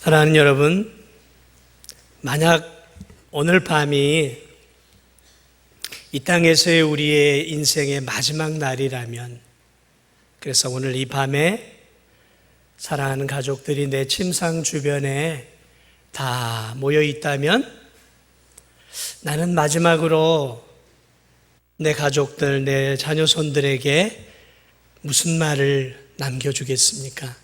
사랑하는 여러분, 만약 오늘 밤이 이 땅에서의 우리의 인생의 마지막 날이라면, 그래서 오늘 이 밤에 사랑하는 가족들이 내 침상 주변에 다 모여 있다면, 나는 마지막으로 내 가족들, 내 자녀손들에게 무슨 말을 남겨주겠습니까?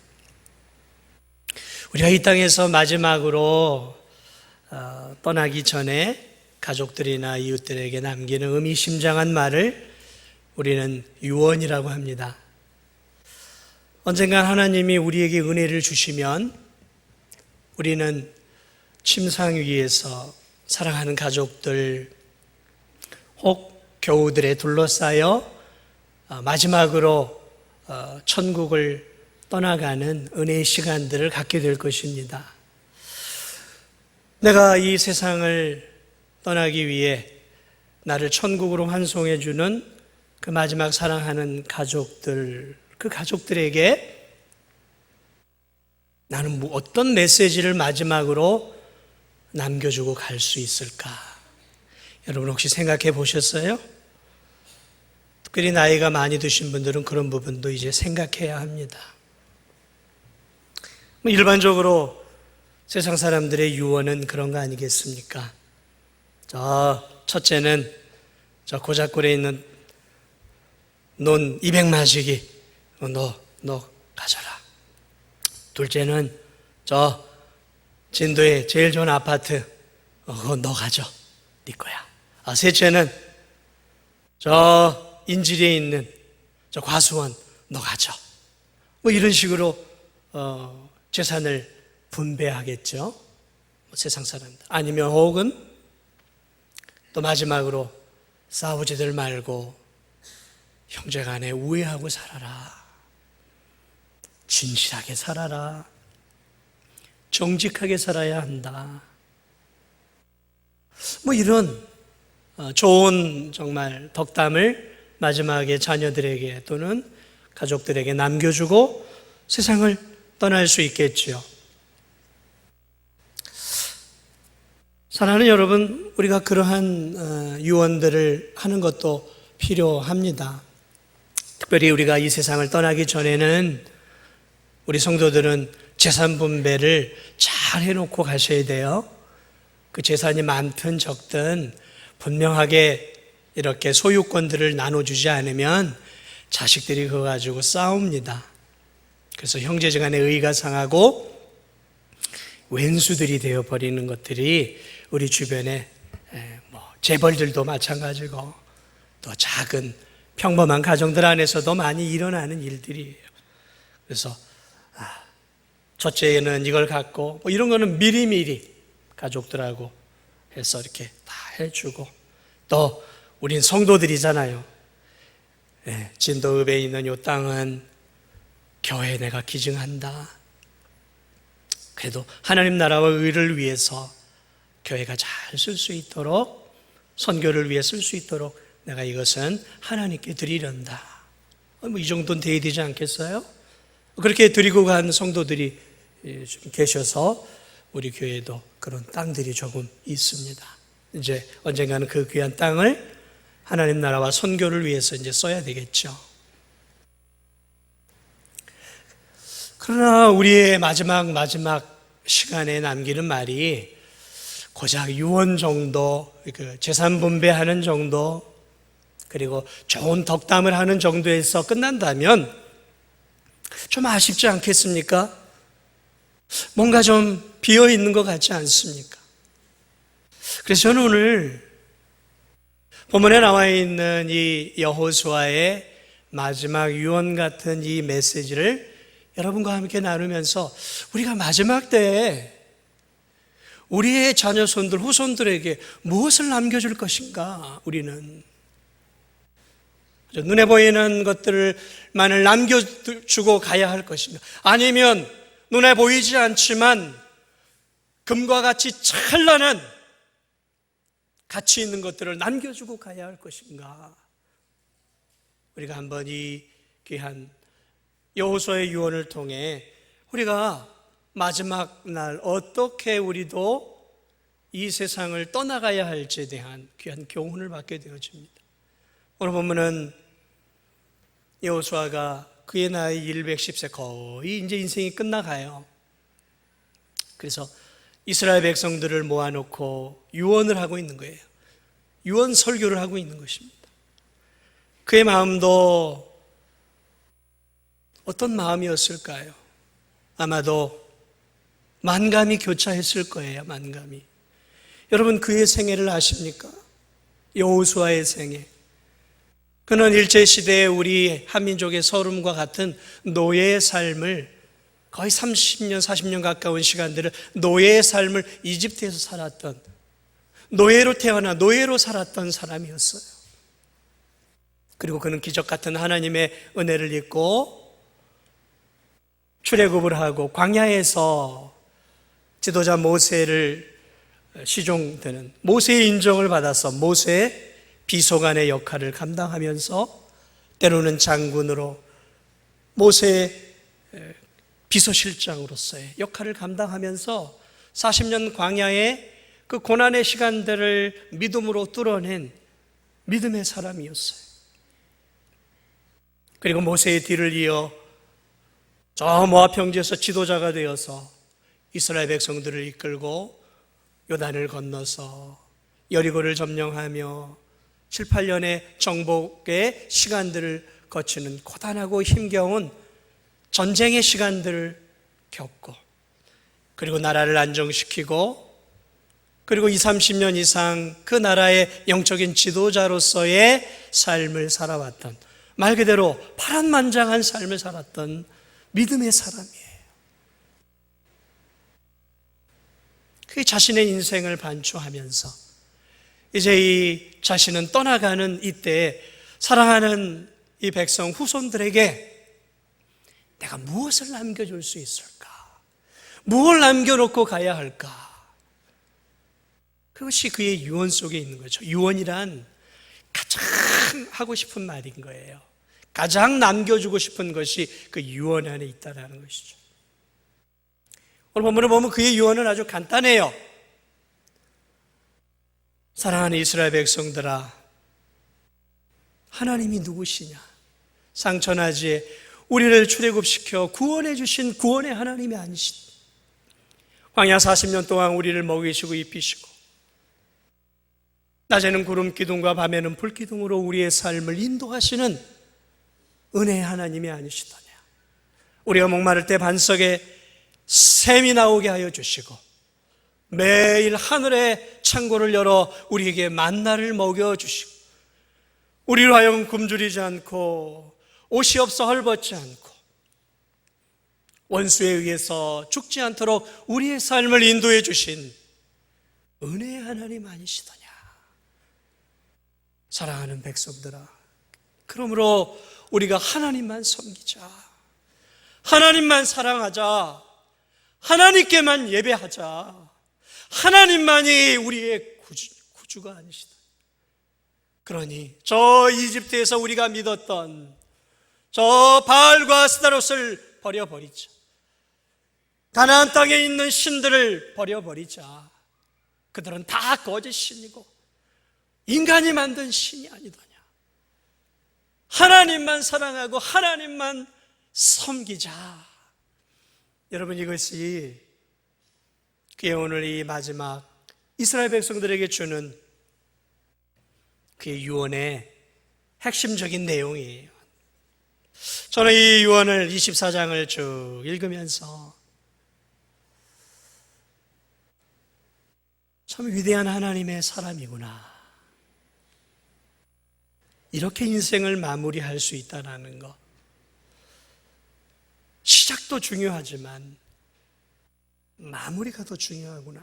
우리가 이 땅에서 마지막으로 떠나기 전에 가족들이나 이웃들에게 남기는 의미심장한 말을 우리는 유언이라고 합니다. 언젠가 하나님이 우리에게 은혜를 주시면 우리는 침상 위에서 사랑하는 가족들 혹 교우들에 둘러싸여 마지막으로 천국을 떠나가는 은혜의 시간들을 갖게 될 것입니다. 내가 이 세상을 떠나기 위해 나를 천국으로 환송해 주는 그 마지막 사랑하는 가족들, 그 가족들에게 나는 어떤 메시지를 마지막으로 남겨주고 갈 수 있을까? 여러분 혹시 생각해 보셨어요? 특별히 나이가 많이 드신 분들은 그런 부분도 이제 생각해야 합니다. 일반적으로 세상 사람들의 유언은 그런 거 아니겠습니까? 첫째는 저 고작골에 있는 논 200마지기 너 가져라. 둘째는 저 진도에 제일 좋은 아파트 그거 너 가져. 네 거야. 셋째는 저 인질에 있는 저 과수원 너 가져. 이런 식으로 재산을 분배하겠죠. 세상 사람들. 아니면 혹은 또 마지막으로 싸우지들 말고 형제간에 우애하고 살아라. 진실하게 살아라. 정직하게 살아야 한다. 이런 좋은 정말 덕담을 마지막에 자녀들에게 또는 가족들에게 남겨주고 세상을 떠날 수 있겠지요. 사랑하는 여러분, 우리가 그러한 유언들을 하는 것도 필요합니다. 특별히 우리가 이 세상을 떠나기 전에는 우리 성도들은 재산 분배를 잘 해놓고 가셔야 돼요. 그 재산이 많든 적든 분명하게 이렇게 소유권들을 나눠주지 않으면 자식들이 그거 가지고 싸웁니다. 그래서 형제간의 의가 상하고 왼수들이 되어버리는 것들이 우리 주변에 재벌들도 마찬가지고 또 작은 평범한 가정들 안에서도 많이 일어나는 일들이에요. 그래서 첫째는 이걸 갖고 이런 거는 미리미리 가족들하고 해서 이렇게 다 해주고, 또 우린 성도들이잖아요. 진도읍에 있는 이 땅은 교회에 내가 기증한다. 그래도 하나님 나라와 의를 위해서 교회가 잘 쓸 수 있도록, 선교를 위해 쓸 수 있도록 내가 이것은 하나님께 드리련다. 이 정도는 돼야 되지 않겠어요? 그렇게 드리고 간 성도들이 좀 계셔서 우리 교회에도 그런 땅들이 조금 있습니다. 이제 언젠가는 그 귀한 땅을 하나님 나라와 선교를 위해서 이제 써야 되겠죠. 그러나 우리의 마지막 시간에 남기는 말이 고작 유언 정도, 재산 분배하는 정도, 그리고 좋은 덕담을 하는 정도에서 끝난다면 좀 아쉽지 않겠습니까? 뭔가 좀 비어 있는 것 같지 않습니까? 그래서 저는 오늘 본문에 나와 있는 이 여호수아의 마지막 유언 같은 이 메시지를 여러분과 함께 나누면서 우리가 마지막 때에 우리의 자녀손들, 후손들에게 무엇을 남겨줄 것인가? 우리는 눈에 보이는 것들만을 남겨주고 가야 할 것인가? 아니면 눈에 보이지 않지만 금과 같이 찬란한 가치 있는 것들을 남겨주고 가야 할 것인가? 우리가 한번 이 귀한 여호수아의 유언을 통해 우리가 마지막 날 어떻게 우리도 이 세상을 떠나가야 할지에 대한 귀한 교훈을 받게 되어집니다. 오늘 보면은 여호수아가 그의 나이 110세, 거의 이제 인생이 끝나가요. 그래서 이스라엘 백성들을 모아놓고 유언을 하고 있는 거예요. 유언 설교를 하고 있는 것입니다. 그의 마음도 어떤 마음이었을까요? 아마도 만감이 교차했을 거예요. 만감이. 여러분, 그의 생애를 아십니까? 여호수아의 생애. 그는 일제시대에 우리 한민족의 서름과 같은 노예의 삶을 거의 30년, 40년 가까운 시간들을 노예의 삶을 이집트에서 살았던, 노예로 태어나 노예로 살았던 사람이었어요. 그리고 그는 기적 같은 하나님의 은혜를 입고 출애굽을 하고 광야에서 지도자 모세를 시종되는 모세의 인정을 받아서 모세의 비서관의 역할을 감당하면서 때로는 장군으로 모세의 비서실장으로서의 역할을 감당하면서 40년 광야의 그 고난의 시간들을 믿음으로 뚫어낸 믿음의 사람이었어요. 그리고 모세의 뒤를 이어 저 모압 평지에서 지도자가 되어서 이스라엘 백성들을 이끌고 요단을 건너서 여리고를 점령하며 7, 8년의 정복의 시간들을 거치는 고단하고 힘겨운 전쟁의 시간들을 겪고, 그리고 나라를 안정시키고, 그리고 20, 30년 이상 그 나라의 영적인 지도자로서의 삶을 살아왔던, 말 그대로 파란만장한 삶을 살았던 믿음의 사람이에요. 그 자신의 인생을 반추하면서 이제 이 자신은 떠나가는 이때에 사랑하는 이 백성 후손들에게 내가 무엇을 남겨줄 수 있을까? 무엇을 남겨놓고 가야 할까? 그것이 그의 유언 속에 있는 거죠. 유언이란 가장 하고 싶은 말인 거예요. 가장 남겨주고 싶은 것이 그 유언 안에 있다는 것이죠. 오늘 본문을 보면 그의 유언은 아주 간단해요. 사랑하는 이스라엘 백성들아, 하나님이 누구시냐? 상천하지에 우리를 출애굽시켜 구원해 주신 구원의 하나님이 아니신, 광야 40년 동안 우리를 먹이시고 입히시고 낮에는 구름 기둥과 밤에는 불 기둥으로 우리의 삶을 인도하시는 은혜의 하나님이 아니시더냐? 우리가 목마를 때 반석에 샘이 나오게 하여 주시고 매일 하늘의 창고를 열어 우리에게 만나를 먹여주시고 우리로 하여금 굶주리지 않고 옷이 없어 헐벗지 않고 원수에 의해서 죽지 않도록 우리의 삶을 인도해 주신 은혜의 하나님 아니시더냐? 사랑하는 백성들아, 그러므로 우리가 하나님만 섬기자, 하나님만 사랑하자, 하나님께만 예배하자, 하나님만이 우리의 구주가 아니시다. 그러니 저 이집트에서 우리가 믿었던 저 바알과 아스타롯을 버려버리자. 가나안 땅에 있는 신들을 버려버리자. 그들은 다 거짓 신이고 인간이 만든 신이 아니더냐. 하나님만 사랑하고 하나님만 섬기자. 여러분, 이것이 그의 오늘 이 마지막 이스라엘 백성들에게 주는 그의 유언의 핵심적인 내용이에요. 저는 이 유언을 24장을 쭉 읽으면서 참 위대한 하나님의 사람이구나, 이렇게 인생을 마무리할 수 있다는 것. 시작도 중요하지만 마무리가 더 중요하구나.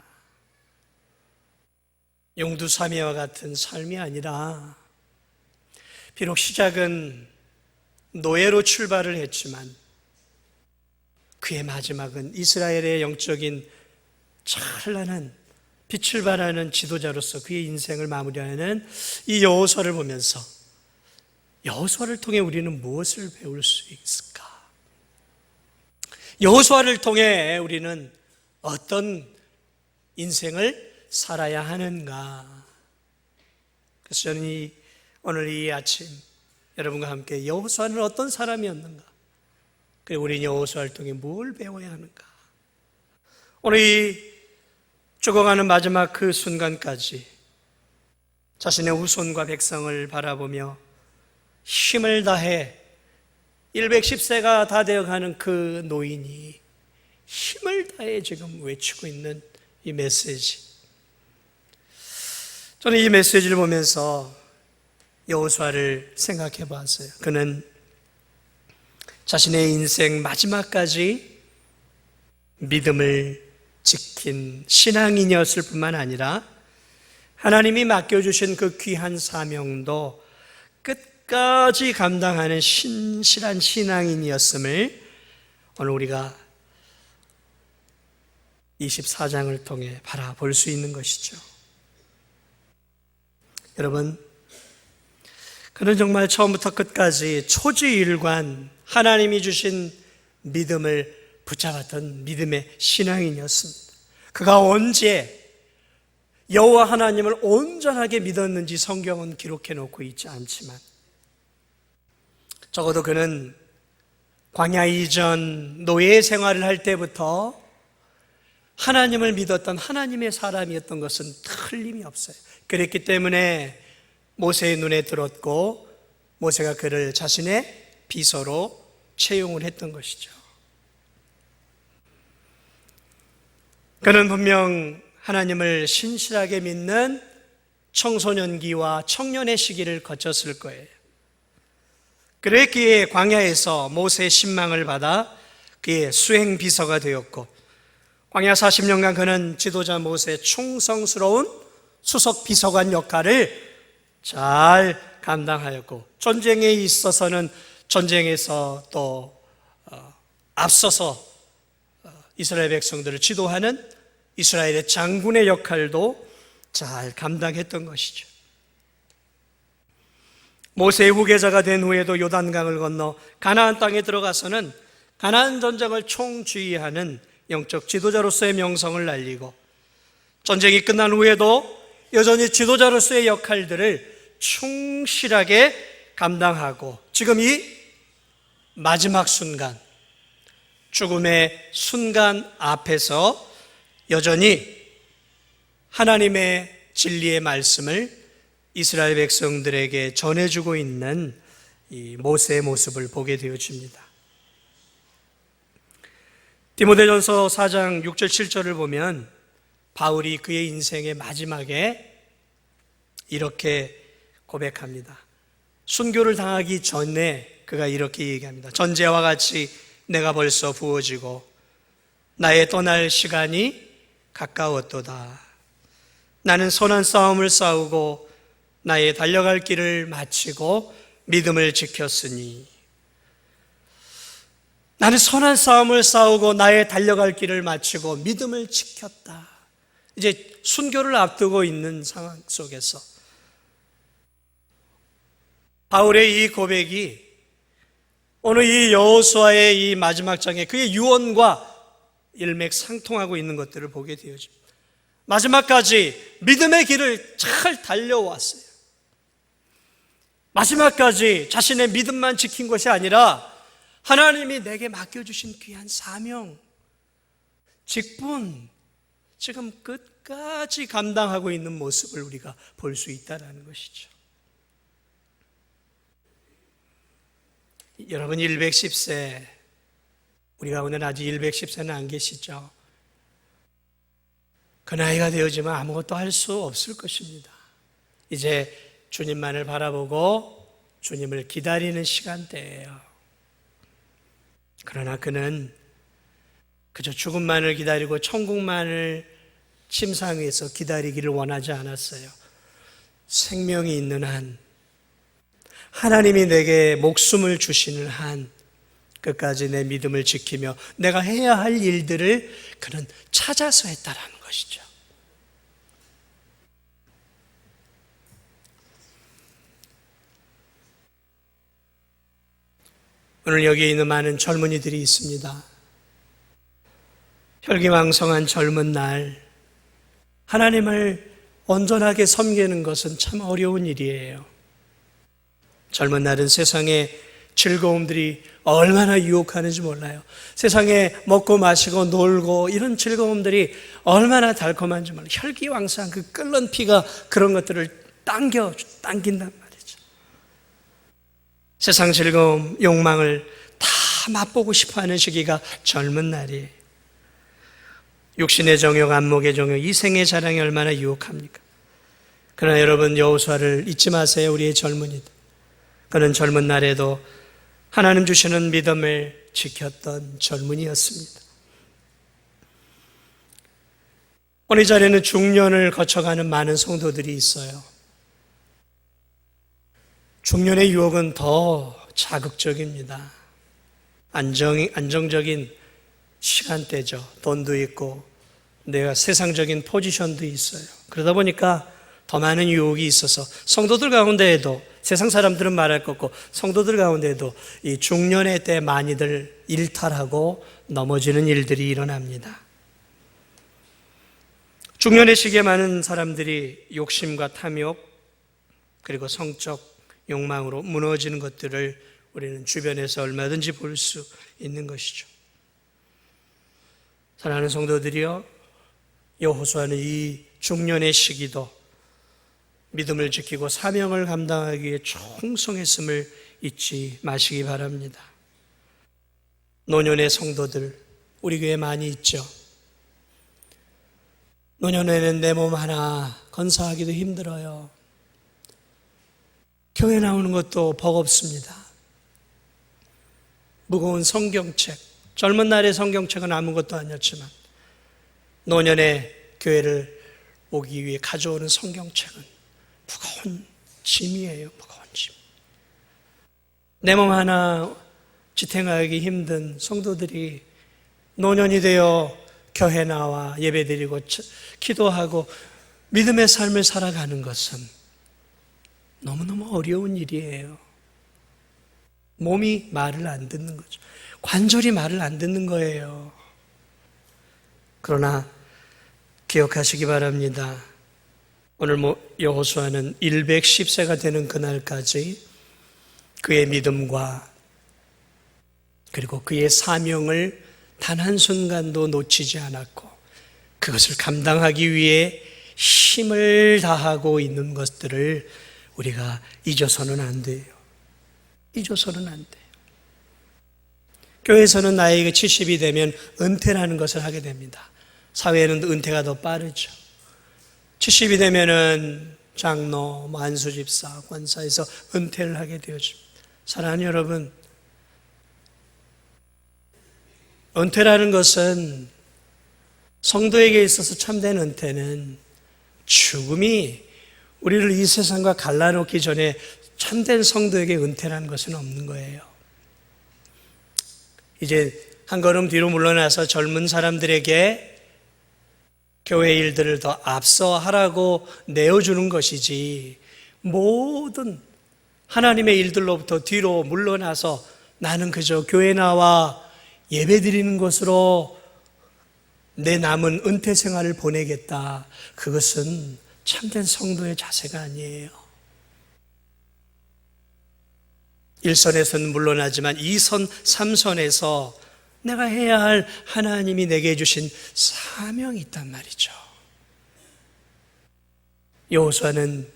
용두사미와 같은 삶이 아니라 비록 시작은 노예로 출발을 했지만 그의 마지막은 이스라엘의 영적인 찬란한 빛을 발하는 지도자로서 그의 인생을 마무리하는 이 여호수아를 보면서 여호수아를 통해 우리는 무엇을 배울 수 있을까? 여호수아를 통해 우리는 어떤 인생을 살아야 하는가? 그래서 저는 오늘 이 아침 여러분과 함께 여호수아는 어떤 사람이었는가? 그리고 우리 여호수아를 통해 뭘 배워야 하는가? 오늘 이 죽어가는 마지막 그 순간까지 자신의 후손과 백성을 바라보며 힘을 다해 110세가 다 되어가는 그 노인이 힘을 다해 지금 외치고 있는 이 메시지. 저는 이 메시지를 보면서 여호수아를 생각해 봤어요. 그는 자신의 인생 마지막까지 믿음을 지킨 신앙인이었을 뿐만 아니라 하나님이 맡겨주신 그 귀한 사명도 끝까지 감당하는 신실한 신앙인이었음을 오늘 우리가 24장을 통해 바라볼 수 있는 것이죠. 여러분, 그는 정말 처음부터 끝까지 초지일관 하나님이 주신 믿음을 붙잡았던 믿음의 신앙인이었습니다. 그가 언제 여호와 하나님을 온전하게 믿었는지 성경은 기록해 놓고 있지 않지만 적어도 그는 광야 이전 노예 생활을 할 때부터 하나님을 믿었던 하나님의 사람이었던 것은 틀림이 없어요. 그랬기 때문에 모세의 눈에 들었고 모세가 그를 자신의 비서로 채용을 했던 것이죠. 그는 분명 하나님을 신실하게 믿는 청소년기와 청년의 시기를 거쳤을 거예요. 그랬기에 광야에서 모세의 신망을 받아 그의 수행 비서가 되었고 광야 40년간 그는 지도자 모세의 충성스러운 수석 비서관 역할을 잘 감당하였고 전쟁에 있어서는 전쟁에서 또 앞서서 이스라엘 백성들을 지도하는 이스라엘의 장군의 역할도 잘 감당했던 것이죠. 모세의 후계자가 된 후에도 요단강을 건너 가나안 땅에 들어가서는 가나안 전쟁을 총지휘하는 영적 지도자로서의 명성을 날리고 전쟁이 끝난 후에도 여전히 지도자로서의 역할들을 충실하게 감당하고 지금 이 마지막 순간, 죽음의 순간 앞에서 여전히 하나님의 진리의 말씀을 이스라엘 백성들에게 전해주고 있는 이 모세의 모습을 보게 되어집니다. 디모데전서 4장 6절 7절을 보면 바울이 그의 인생의 마지막에 이렇게 고백합니다. 순교를 당하기 전에 그가 이렇게 얘기합니다. 전제와 같이 내가 벌써 부어지고 나의 떠날 시간이 가까웠도다. 나는 선한 싸움을 싸우고 나의 달려갈 길을 마치고 믿음을 지켰으니 나는 선한 싸움을 싸우고 나의 달려갈 길을 마치고 믿음을 지켰다. 이제 순교를 앞두고 있는 상황 속에서 바울의 이 고백이 오늘 이 여호수아의 이 마지막 장에 그의 유언과 일맥상통하고 있는 것들을 보게 되어집니다. 마지막까지 믿음의 길을 잘 달려왔어요. 마지막까지 자신의 믿음만 지킨 것이 아니라 하나님이 내게 맡겨주신 귀한 사명, 직분, 지금 끝까지 감당하고 있는 모습을 우리가 볼 수 있다는 것이죠. 여러분 110세, 우리 가운데 아직 110세는 안 계시죠? 그 나이가 되어지면 아무것도 할 수 없을 것입니다. 이제 주님만을 바라보고 주님을 기다리는 시간대예요. 그러나 그는 그저 죽음만을 기다리고 천국만을 침상 위에서 기다리기를 원하지 않았어요. 생명이 있는 한, 하나님이 내게 목숨을 주시는 한 끝까지 내 믿음을 지키며 내가 해야 할 일들을 그는 찾아서 했다라는 것이죠. 오늘 여기에 있는 많은 젊은이들이 있습니다. 혈기왕성한 젊은 날 하나님을 온전하게 섬기는 것은 참 어려운 일이에요. 젊은 날은 세상의 즐거움들이 얼마나 유혹하는지 몰라요. 세상에 먹고 마시고 놀고 이런 즐거움들이 얼마나 달콤한지 몰라요. 혈기왕성한 그 끓는 피가 그런 것들을 당긴단 말이죠. 세상 즐거움, 욕망을 다 맛보고 싶어하는 시기가 젊은 날이에요. 육신의 정욕, 안목의 정욕, 이생의 자랑이 얼마나 유혹합니까? 그러나 여러분, 여호수아를 잊지 마세요. 우리의 젊은이들. 그는 젊은 날에도 하나님 주시는 믿음을 지켰던 젊은이였습니다. 오늘 이 자리에는 중년을 거쳐가는 많은 성도들이 있어요. 중년의 유혹은 더 자극적입니다. 안정적인 시간대죠. 돈도 있고 내가 세상적인 포지션도 있어요. 그러다 보니까 더 많은 유혹이 있어서 성도들 가운데에도, 세상 사람들은 말할 것 없고 성도들 가운데에도 이 중년의 때 많이들 일탈하고 넘어지는 일들이 일어납니다. 중년의 시기에 많은 사람들이 욕심과 탐욕 그리고 성적 욕망으로 무너지는 것들을 우리는 주변에서 얼마든지 볼 수 있는 것이죠. 사랑하는 성도들이여, 여호수아는 이 중년의 시기도 믿음을 지키고 사명을 감당하기 위해 충성했음을 잊지 마시기 바랍니다. 노년의 성도들 우리 교회에 많이 있죠. 노년에는 내 몸 하나 건사하기도 힘들어요. 교회 나오는 것도 버겁습니다. 무거운 성경책, 젊은 날의 성경책은 아무것도 아니었지만 노년의 교회를 오기 위해 가져오는 성경책은 무거운 짐이에요. 무거운 짐. 내 몸 하나 지탱하기 힘든 성도들이 노년이 되어 교회 나와 예배드리고 기도하고 믿음의 삶을 살아가는 것은 너무너무 어려운 일이에요. 몸이 말을 안 듣는 거죠. 관절이 말을 안 듣는 거예요. 그러나 기억하시기 바랍니다. 오늘 여호수아는 110세가 되는 그날까지 그의 믿음과 그리고 그의 사명을 단 한순간도 놓치지 않았고 그것을 감당하기 위해 힘을 다하고 있는 것들을 우리가 잊어서는 안 돼요. 잊어서는 안 돼요. 교회에서는 나이가 70이 되면 은퇴라는 것을 하게 됩니다. 사회에는 은퇴가 더 빠르죠. 70이 되면은 장로, 안수집사, 권사에서 은퇴를 하게 되어집니다. 사랑하는 여러분, 은퇴라는 것은 성도에게 있어서 참된 은퇴는 죽음이 우리를 이 세상과 갈라놓기 전에 참된 성도에게 은퇴라는 것은 없는 거예요. 이제 한 걸음 뒤로 물러나서 젊은 사람들에게 교회 일들을 더 앞서 하라고 내어주는 것이지 모든 하나님의 일들로부터 뒤로 물러나서 나는 그저 교회 나와 예배 드리는 것으로 내 남은 은퇴 생활을 보내겠다. 그것은 참된 성도의 자세가 아니에요. 1선에서는 물러나지만 2선, 3선에서 내가 해야 할 하나님이 내게 주신 사명이 있단 말이죠. 여호수아는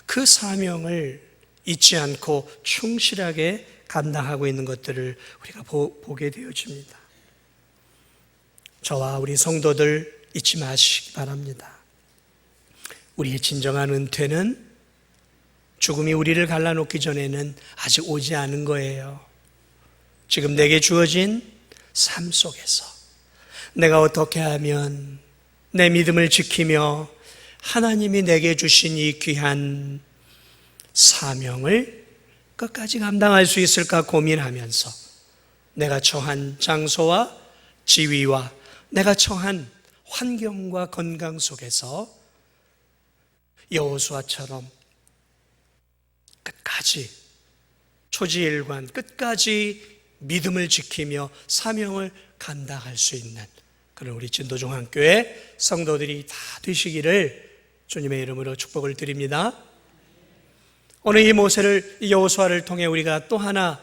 그 사명을 잊지 않고 충실하게 감당하고 있는 것들을 우리가 보게 되어집니다. 저와 우리 성도들 잊지 마시기 바랍니다. 우리의 진정한 은퇴는 죽음이 우리를 갈라놓기 전에는 아직 오지 않은 거예요. 지금 내게 주어진 삶 속에서 내가 어떻게 하면 내 믿음을 지키며 하나님이 내게 주신 이 귀한 사명을 끝까지 감당할 수 있을까 고민하면서 내가 처한 장소와 지위와 내가 처한 환경과 건강 속에서 여호수아처럼 끝까지 초지일관 끝까지 믿음을 지키며 사명을 감당할 수 있는 그런 우리 진도중앙교회 성도들이 다 되시기를 주님의 이름으로 축복을 드립니다. 오늘 이 여호수아를 통해 우리가 또 하나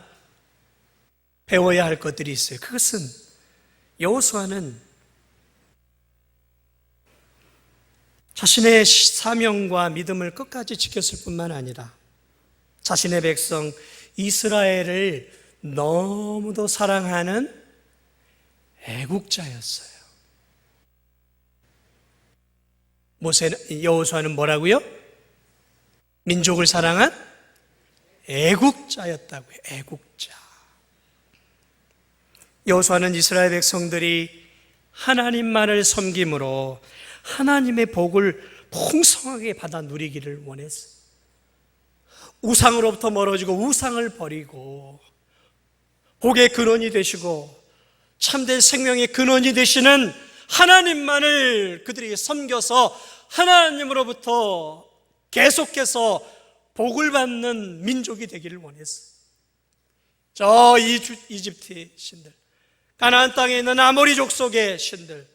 배워야 할 것들이 있어요. 그것은 여호수아는 자신의 사명과 믿음을 끝까지 지켰을 뿐만 아니라 자신의 백성 이스라엘을 너무도 사랑하는 애국자였어요. 여호수아는 뭐라고요? 민족을 사랑한 애국자였다고요. 애국자. 여호수아는 이스라엘 백성들이 하나님만을 섬김으로 하나님의 복을 풍성하게 받아 누리기를 원했어요. 우상으로부터 멀어지고 우상을 버리고 복의 근원이 되시고 참된 생명의 근원이 되시는 하나님만을 그들이 섬겨서 하나님으로부터 계속해서 복을 받는 민족이 되기를 원했어요. 저 이집트의 신들, 가나안 땅에 있는 아모리 족속의 신들,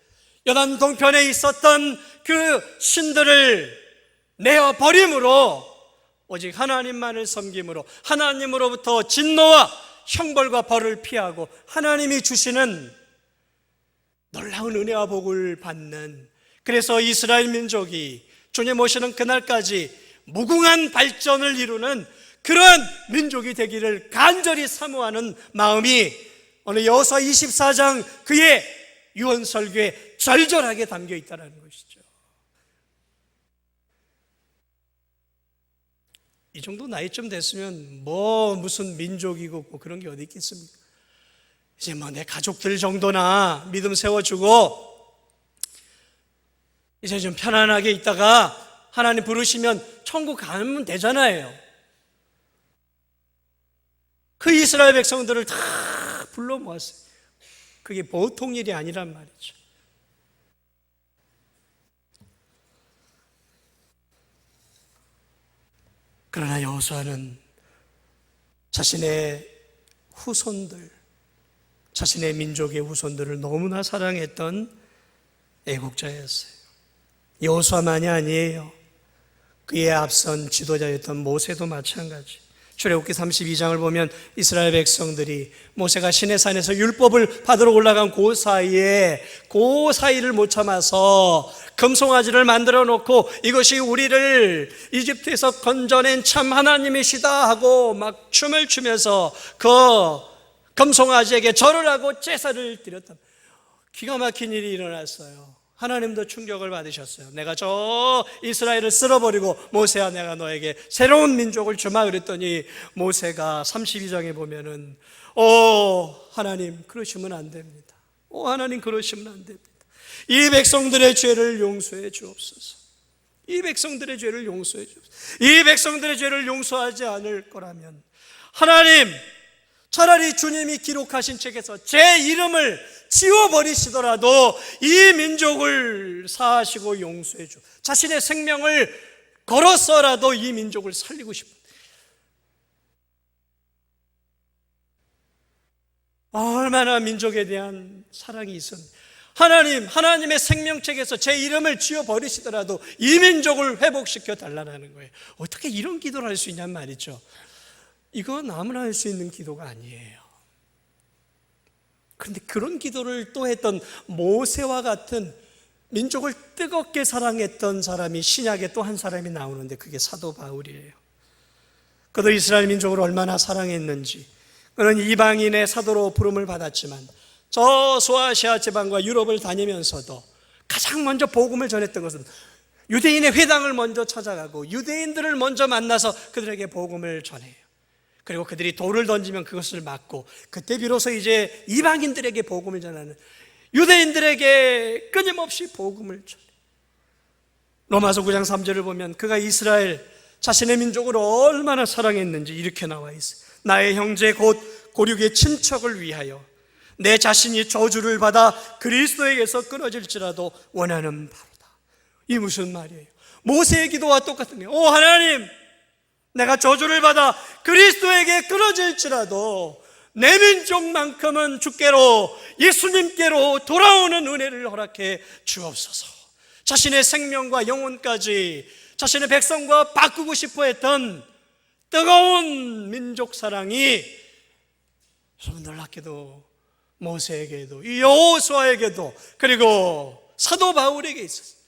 요단 동편에 있었던 그 신들을 내어 버림으로 오직 하나님만을 섬김으로 하나님으로부터 진노와 형벌과 벌을 피하고 하나님이 주시는 놀라운 은혜와 복을 받는, 그래서 이스라엘 민족이 주님 오시는 그날까지 무궁한 발전을 이루는 그러한 민족이 되기를 간절히 사모하는 마음이 오늘 여호수아 24장 그의 유언설교에 절절하게 담겨 있다는 것이죠. 이 정도 나이쯤 됐으면 무슨 민족이고 그런 게 어디 있겠습니까? 이제 내 가족들 정도나 믿음 세워주고 이제 좀 편안하게 있다가 하나님 부르시면 천국 가면 되잖아요. 그 이스라엘 백성들을 다 불러 모았어요. 그게 보통 일이 아니란 말이죠. 그러나 여호수아는 자신의 후손들, 자신의 민족의 후손들을 너무나 사랑했던 애국자였어요. 여호수아만이 아니에요. 그에 앞선 지도자였던 모세도 마찬가지. 출애굽기 32장을 보면 이스라엘 백성들이 모세가 시내산에서 율법을 받으러 올라간 그 사이를 못 참아서 금송아지를 만들어 놓고 이것이 우리를 이집트에서 건져낸 참 하나님이시다 하고 막 춤을 추면서 그 금송아지에게 절을 하고 제사를 드렸다. 기가 막힌 일이 일어났어요. 하나님도 충격을 받으셨어요. 내가 저 이스라엘을 쓸어버리고 모세야 내가 너에게 새로운 민족을 주마 그랬더니 모세가 32장에 보면은 하나님 그러시면 안 됩니다. 하나님 그러시면 안 됩니다. 이 백성들의 죄를 용서해 주옵소서. 이 백성들의 죄를 용서해 주옵소서. 이 백성들의 죄를 용서하지 않을 거라면 하나님 차라리 주님이 기록하신 책에서 제 이름을 지워버리시더라도 이 민족을 사하시고 용서해 주, 자신의 생명을 걸어서라도 이 민족을 살리고 싶습니다. 얼마나 민족에 대한 사랑이 있었는지. 하나님의 생명책에서 제 이름을 지워버리시더라도 이 민족을 회복시켜 달라는 거예요. 어떻게 이런 기도를 할 수 있냔 말이죠. 이건 아무나 할 수 있는 기도가 아니에요. 그런데 그런 기도를 또 했던 모세와 같은 민족을 뜨겁게 사랑했던 사람이 신약에 또 한 사람이 나오는데 그게 사도 바울이에요. 그도 이스라엘 민족을 얼마나 사랑했는지, 그는 이방인의 사도로 부름을 받았지만 저 소아시아 지방과 유럽을 다니면서도 가장 먼저 복음을 전했던 것은 유대인의 회당을 먼저 찾아가고 유대인들을 먼저 만나서 그들에게 복음을 전해요. 그리고 그들이 돌을 던지면 그것을 막고, 그때 비로소 이제 이방인들에게 복음을 전하는, 유대인들에게 끊임없이 복음을 전해요. 로마서 9장 3절을 보면 그가 이스라엘 자신의 민족을 얼마나 사랑했는지 이렇게 나와 있어요. 나의 형제 곧 고륙의 친척을 위하여 내 자신이 저주를 받아 그리스도에게서 끊어질지라도 원하는 바로다. 이 무슨 말이에요? 모세의 기도와 똑같은 거예요. 하나님, 내가 저주를 받아 그리스도에게 끊어질지라도 내 민족만큼은 주께로, 예수님께로 돌아오는 은혜를 허락해 주옵소서. 자신의 생명과 영혼까지 자신의 백성과 바꾸고 싶어 했던 뜨거운 민족 사랑이 여러분 놀랍게도 모세에게도, 이 여호수아에게도, 그리고 사도 바울에게 있었어요.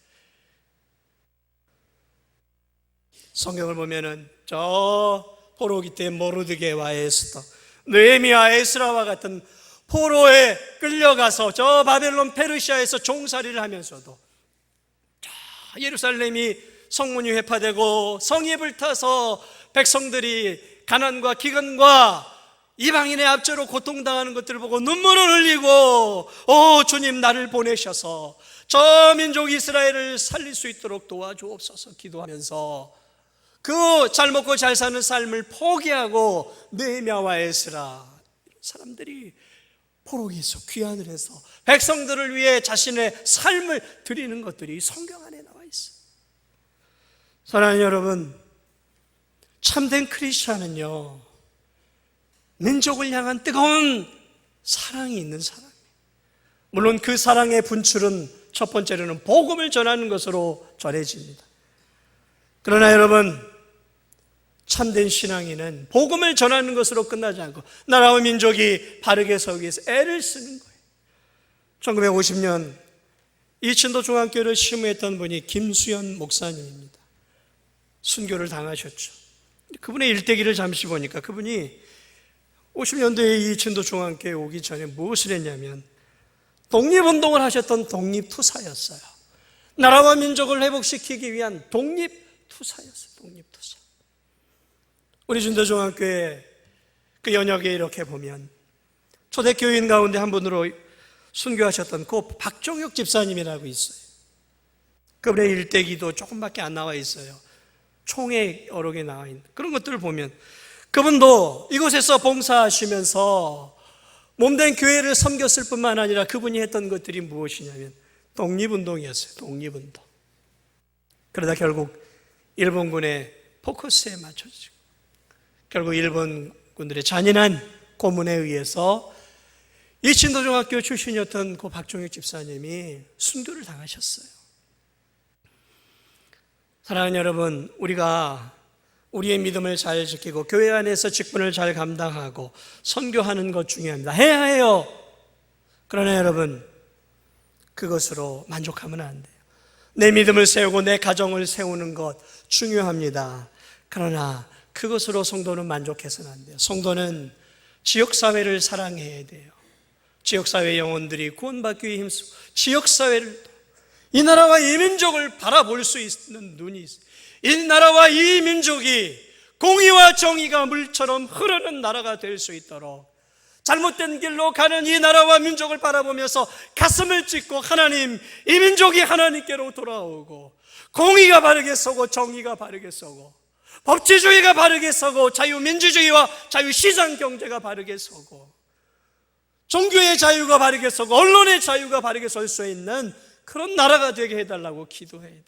성경을 보면은 저 포로 기태 모르드게와 에스더, 느헤미야, 에스라와 같은 포로에 끌려가서 저 바벨론 페르시아에서 종살이를 하면서도 저 예루살렘이 성문이 회파되고 성이 불타서 백성들이 가난과 기근과 이방인의 압제로 고통당하는 것들을 보고 눈물을 흘리고, 오 주님, 나를 보내셔서 저 민족 이스라엘을 살릴 수 있도록 도와주옵소서 기도하면서 그 잘 먹고 잘 사는 삶을 포기하고 느헤미야와 에스라 사람들이 포로기에서 귀환을 해서 백성들을 위해 자신의 삶을 드리는 것들이 성경 안에 나와 있어요. 사랑하는 여러분, 참된 크리스천은요, 민족을 향한 뜨거운 사랑이 있는 사람이에요. 물론 그 사랑의 분출은 첫 번째로는 복음을 전하는 것으로 전해집니다. 그러나 여러분, 참된 신앙인은 복음을 전하는 것으로 끝나지 않고 나라와 민족이 바르게 서기 위해서 애를 쓰는 거예요. 1950년 이천도 중앙교회를 심우했던 분이 김수현 목사님입니다. 순교를 당하셨죠. 그분의 일대기를 잠시 보니까 그분이 50년도에 이천도 중앙교회 오기 전에 무엇을 했냐면 독립운동을 하셨던 독립투사였어요. 나라와 민족을 회복시키기 위한 독립투사였어요. 독립투사. 우리 준도중앙교회 그 연역에 이렇게 보면 초대교인 가운데 한 분으로 순교하셨던 그 박종혁 집사님이라고 있어요. 그분의 일대기도 조금밖에 안 나와 있어요. 총회 여러 개 나와 있는 그런 것들을 보면 그분도 이곳에서 봉사하시면서 몸된 교회를 섬겼을 뿐만 아니라 그분이 했던 것들이 무엇이냐면 독립운동이었어요. 독립운동. 그러다 결국 일본군의 포커스에 맞춰지고 결국 일본군들의 잔인한 고문에 의해서 이천도중학교 출신이었던 그 박종혁 집사님이 순교를 당하셨어요. 사랑하는 여러분, 우리가 우리의 믿음을 잘 지키고 교회 안에서 직분을 잘 감당하고 선교하는 것 중요합니다. 해야 해요. 그러나 여러분, 그것으로 만족하면 안 돼요. 내 믿음을 세우고 내 가정을 세우는 것 중요합니다. 그러나 그것으로 성도는 만족해서는 안 돼요. 성도는 지역사회를 사랑해야 돼요. 지역사회 영혼들이 구원받기 위해 힘쓰고 지역사회를, 이 나라와 이 민족을 바라볼 수 있는 눈이 있어요. 이 나라와 이 민족이 공의와 정의가 물처럼 흐르는 나라가 될 수 있도록 잘못된 길로 가는 이 나라와 민족을 바라보면서 가슴을 찢고 하나님, 이 민족이 하나님께로 돌아오고 공의가 바르게 서고 정의가 바르게 서고 법치주의가 바르게 서고 자유민주주의와 자유시장 경제가 바르게 서고 종교의 자유가 바르게 서고 언론의 자유가 바르게 설 수 있는 그런 나라가 되게 해달라고 기도해야 돼요.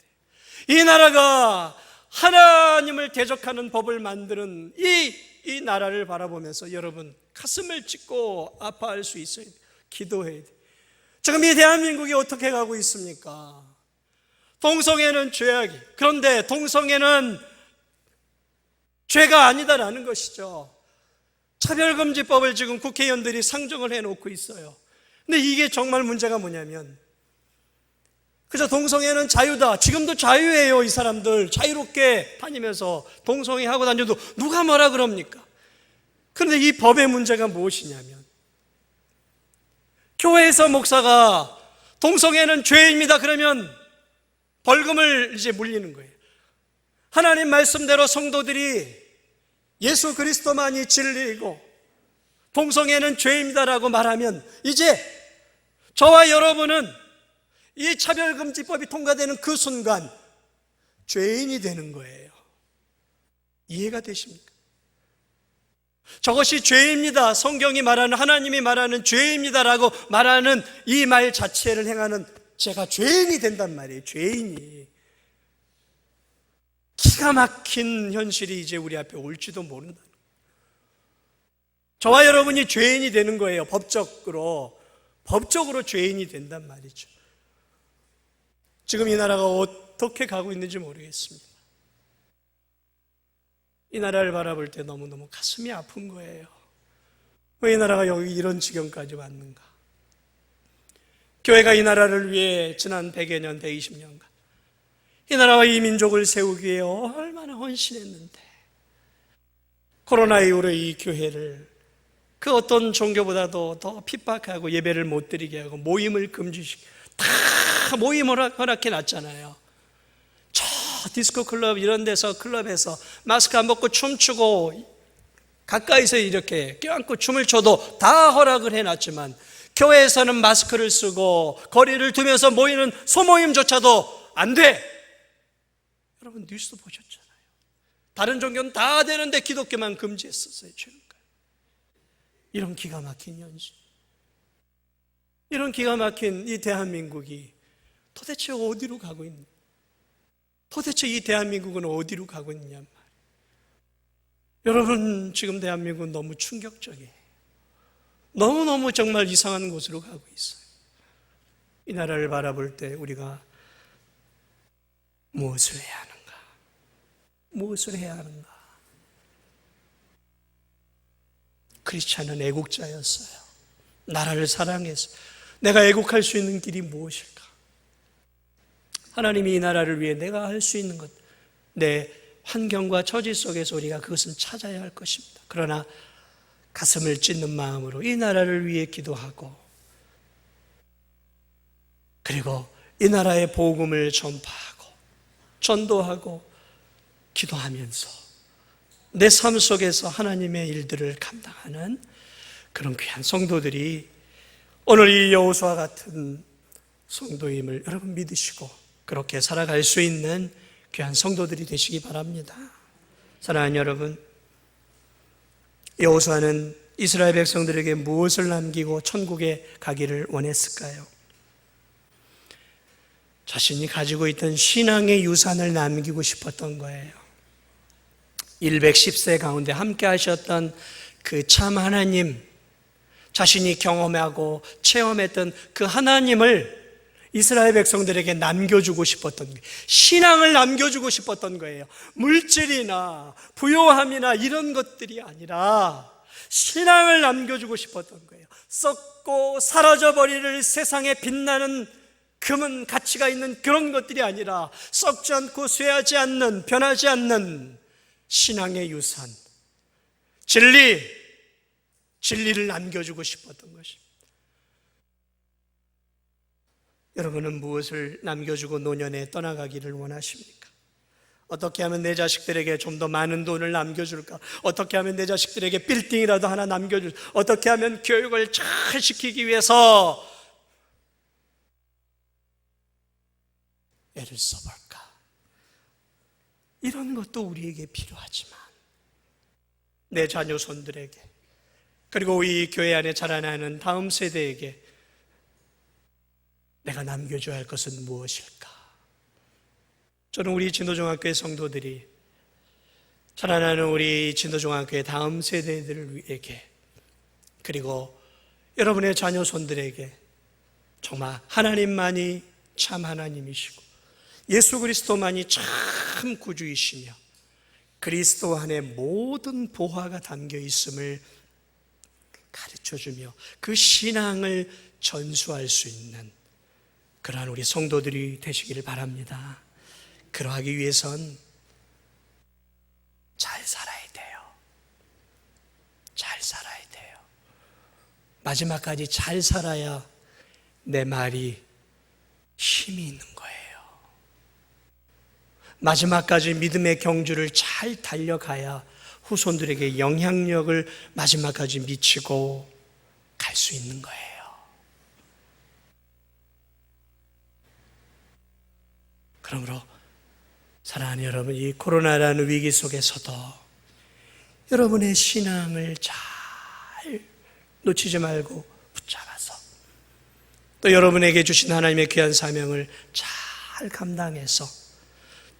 이 나라가 하나님을 대적하는 법을 만드는 이 나라를 바라보면서 여러분 가슴을 찢고 아파할 수 있어요. 기도해야 돼요. 지금 이 대한민국이 어떻게 가고 있습니까? 동성애는 죄악이, 그런데 동성애는 죄가 아니다라는 것이죠. 차별금지법을 지금 국회의원들이 상정을 해놓고 있어요. 근데 이게 정말 문제가 뭐냐면 그저 동성애는 자유다. 지금도 자유예요. 이 사람들 자유롭게 다니면서 동성애 하고 다녀도 누가 뭐라 그럽니까? 그런데 이 법의 문제가 무엇이냐면 교회에서 목사가 동성애는 죄입니다 그러면 벌금을 이제 물리는 거예요. 하나님 말씀대로 성도들이 예수 그리스도만이 진리이고 동성애는 죄입니다라고 말하면 이제 저와 여러분은 이 차별금지법이 통과되는 그 순간 죄인이 되는 거예요. 이해가 되십니까? 저것이 죄입니다. 성경이 말하는, 하나님이 말하는 죄입니다라고 말하는 이 말 자체를 행하는 제가 죄인이 된단 말이에요. 죄인이. 기가 막힌 현실이 이제 우리 앞에 올지도 모른다. 저와 여러분이 죄인이 되는 거예요. 법적으로 죄인이 된단 말이죠. 지금 이 나라가 어떻게 가고 있는지 모르겠습니다. 이 나라를 바라볼 때 너무너무 가슴이 아픈 거예요. 왜 이 나라가 여기 이런 지경까지 왔는가? 교회가 이 나라를 위해 지난 100여 년, 120년간 이 나라와 이 민족을 세우기 위해 얼마나 헌신했는데, 코로나 이후로 이 교회를 그 어떤 종교보다도 더 핍박하고 예배를 못 드리게 하고 모임을 금지시키고 다 모임을 허락해 놨잖아요. 저 디스코 클럽 이런 데서 클럽에서 마스크 안 벗고 춤추고 가까이서 이렇게 껴안고 춤을 춰도 다 허락을 해놨지만, 교회에서는 마스크를 쓰고 거리를 두면서 모이는 소모임조차도 안 돼. 여러분 뉴스 보셨잖아요. 다른 종교는 다 되는데 기독교만 금지했었어요, 최근까지. 이런 기가 막힌 현실, 이런 기가 막힌 이 대한민국이 도대체 어디로 가고 있는, 도대체 이 대한민국은 어디로 가고 있느냐 말이에요. 여러분, 지금 대한민국은 너무 충격적이에요. 너무너무 정말 이상한 곳으로 가고 있어요. 이 나라를 바라볼 때 우리가 무엇을 해야 하는가? 무엇을 해야 하는가? 크리스찬은 애국자였어요. 나라를 사랑해서 내가 애국할 수 있는 길이 무엇일까? 하나님이 이 나라를 위해 내가 할 수 있는 것, 내 환경과 처지 속에서 우리가 그것을 찾아야 할 것입니다. 그러나 가슴을 찢는 마음으로 이 나라를 위해 기도하고, 그리고 이 나라의 복음을 전파하고 전도하고 기도하면서 내 삶 속에서 하나님의 일들을 감당하는 그런 귀한 성도들이 오늘 이 여호수아 같은 성도임을 여러분 믿으시고 그렇게 살아갈 수 있는 귀한 성도들이 되시기 바랍니다. 사랑하는 여러분, 여호수아는 이스라엘 백성들에게 무엇을 남기고 천국에 가기를 원했을까요? 자신이 가지고 있던 신앙의 유산을 남기고 싶었던 거예요. 110세 가운데 함께 하셨던 그 참 하나님, 자신이 경험하고 체험했던 그 하나님을 이스라엘 백성들에게 남겨주고 싶었던 거예요. 신앙을 남겨주고 싶었던 거예요. 물질이나 부요함이나 이런 것들이 아니라 신앙을 남겨주고 싶었던 거예요. 썩고 사라져버릴 세상에 빛나는 금은 가치가 있는 그런 것들이 아니라 썩지 않고 쇠하지 않는, 변하지 않는 신앙의 유산, 진리를 남겨주고 싶었던 것입니다. 여러분은 무엇을 남겨주고 노년에 떠나가기를 원하십니까? 어떻게 하면 내 자식들에게 좀 더 많은 돈을 남겨줄까? 어떻게 하면 내 자식들에게 빌딩이라도 하나 남겨줄까? 어떻게 하면 교육을 잘 시키기 위해서 애를 써볼까? 이런 것도 우리에게 필요하지만 내 자녀손들에게, 그리고 이 교회 안에 자라나는 다음 세대에게 내가 남겨줘야 할 것은 무엇일까? 저는 우리 진도중학교의 성도들이, 자라나는 우리 진도중학교의 다음 세대들에게, 그리고 여러분의 자녀손들에게 정말 하나님만이 참 하나님이시고 예수 그리스도만이 참 구주이시며 그리스도 안에 모든 보화가 담겨 있음을 가르쳐주며 그 신앙을 전수할 수 있는 그러한 우리 성도들이 되시기를 바랍니다. 그러하기 위해선 잘 살아야 돼요. 잘 살아야 돼요. 마지막까지 잘 살아야 내 말이 힘이 있는 거예요. 마지막까지 믿음의 경주를 잘 달려가야 후손들에게 영향력을 마지막까지 미치고 갈 수 있는 거예요. 그러므로 사랑하는 여러분, 이 코로나라는 위기 속에서도 여러분의 신앙을 잘 놓치지 말고 붙잡아서 또 여러분에게 주신 하나님의 귀한 사명을 잘 감당해서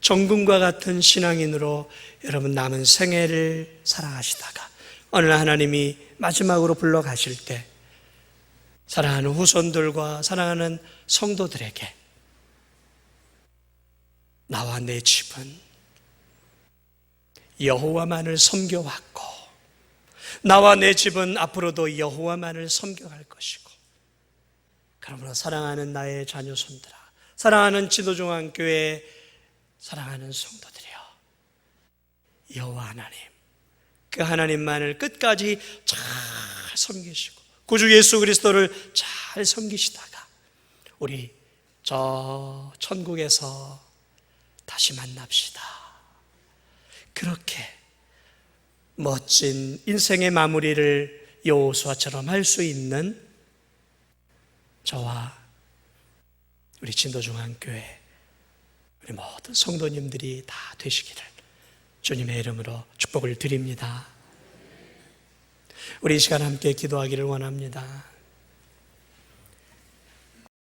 정금과 같은 신앙인으로 여러분 남은 생애를 살아가시다가 어느 날 하나님이 마지막으로 불러가실 때 사랑하는 후손들과 사랑하는 성도들에게 나와 내 집은 여호와만을 섬겨왔고 나와 내 집은 앞으로도 여호와만을 섬겨갈 것이고, 그러므로 사랑하는 나의 자녀 손들아, 사랑하는 진도중앙교회 사랑하는 성도들이여, 여호와 하나님, 그 하나님만을 끝까지 잘 섬기시고 구주 예수 그리스도를 잘 섬기시다가 우리 저 천국에서 다시 만납시다. 그렇게 멋진 인생의 마무리를 여호수아처럼 할 수 있는 저와 우리 진도중앙교회 우리 모든 성도님들이 다 되시기를 주님의 이름으로 축복을 드립니다. 우리 이 시간 함께 기도하기를 원합니다.